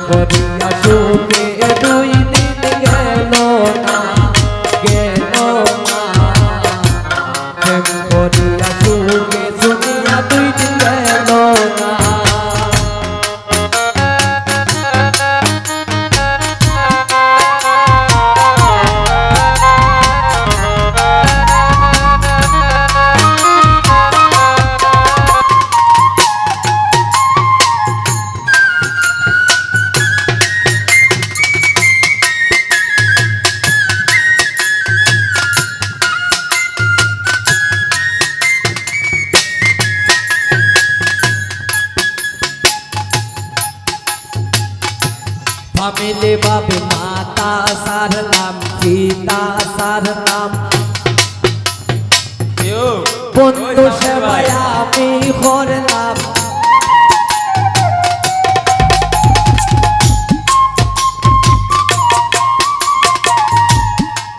করিয়া সুখে দুই দিন গেল না প্রেম করিয়া সুখে শুনিয়া দুই দিন গেল না ফামিলে বাবে মাতা সার নাম পিতা সার নাম বন্ধু সেবায় আমি করলাম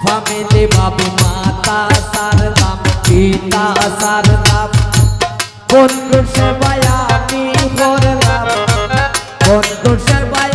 ফামিলে বাবে মাতা সার নাম পিতা সার নাম বন্ধু সেবায় আমি করলাম বন্ধু সেবায়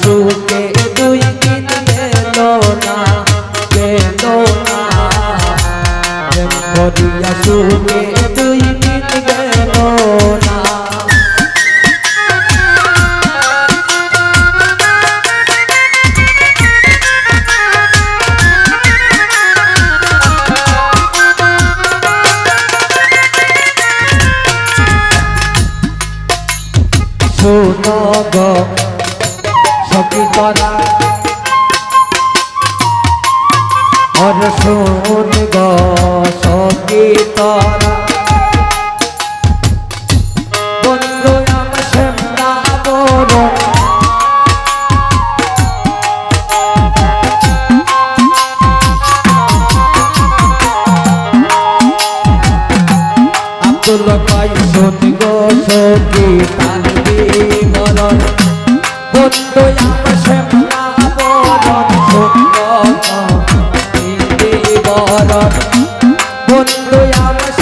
সুখে দুই দিন গেল না করিয়া সুখে দুই দিন গেল না শোনো গো সখী তোরা और सुन गो सखी तोरा बंधु नाम श्यामला बरण अब्दुल भाई सुन गो सखी तानवी बरण बंधु नाम श्यामला बरण सुन गो বন্ধু আমার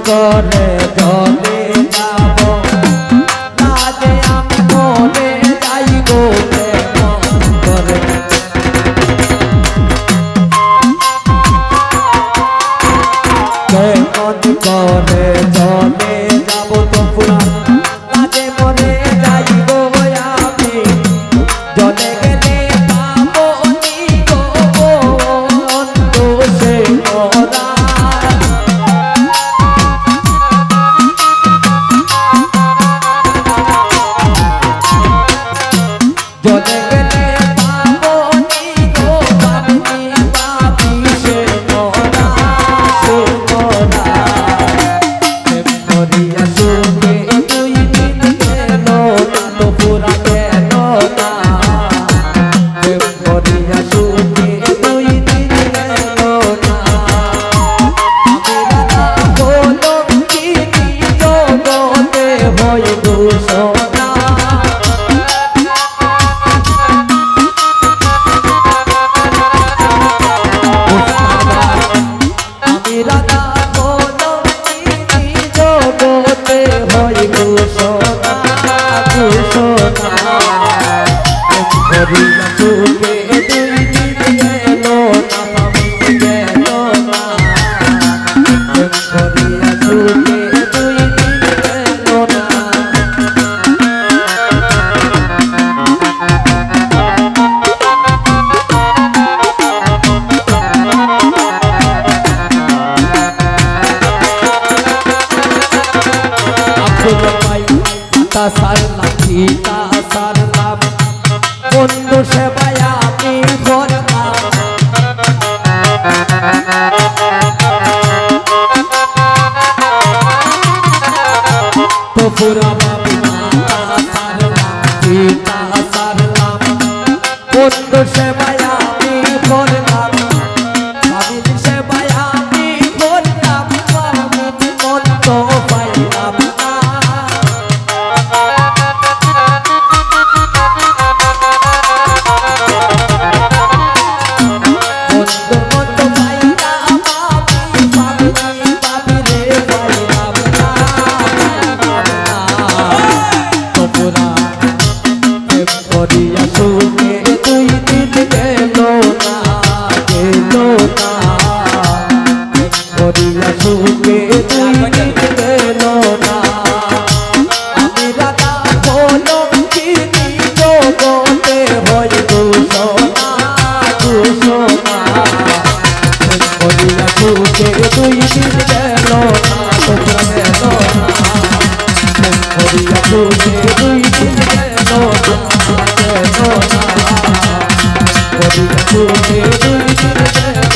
করে জলে যাব লাজে আমি মনে যাই গো করে কেমন করে জলে যাব তো পুরা লাজে মনে যাই গো আমি জলে গেলে পাবো নি গো বন্ধু সে মোরা রাধা বলো জগতে হয় ফুল পাই তা সারলাম সীতা সারলাম বন্ধু সেবায় আমি করলাম তো পুরা বাবু সারলাম সীতা সারলাম বন্ধু সেবায় আমি করলাম স্বামীর সেবায় আমি করলাম মন্দ পাইলাম না মন্দ পাইলাম আমি পাবি রে পাইলাম না তো পুরা প্রেম করিয়া সুখে দুই দিন গেল না করিয়া সুখে দুই দিন গেল না আমি রাধা বলো চিনি জগতে হয় দুশোনা করিয়া সুখে দুই দিন গেল না তোমরা গেল না করিয়া সুখে দুই দিন গেল না করিয়া সুখে দুই দিন গেল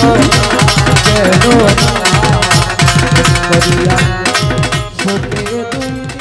না করিয়া সুখে দুই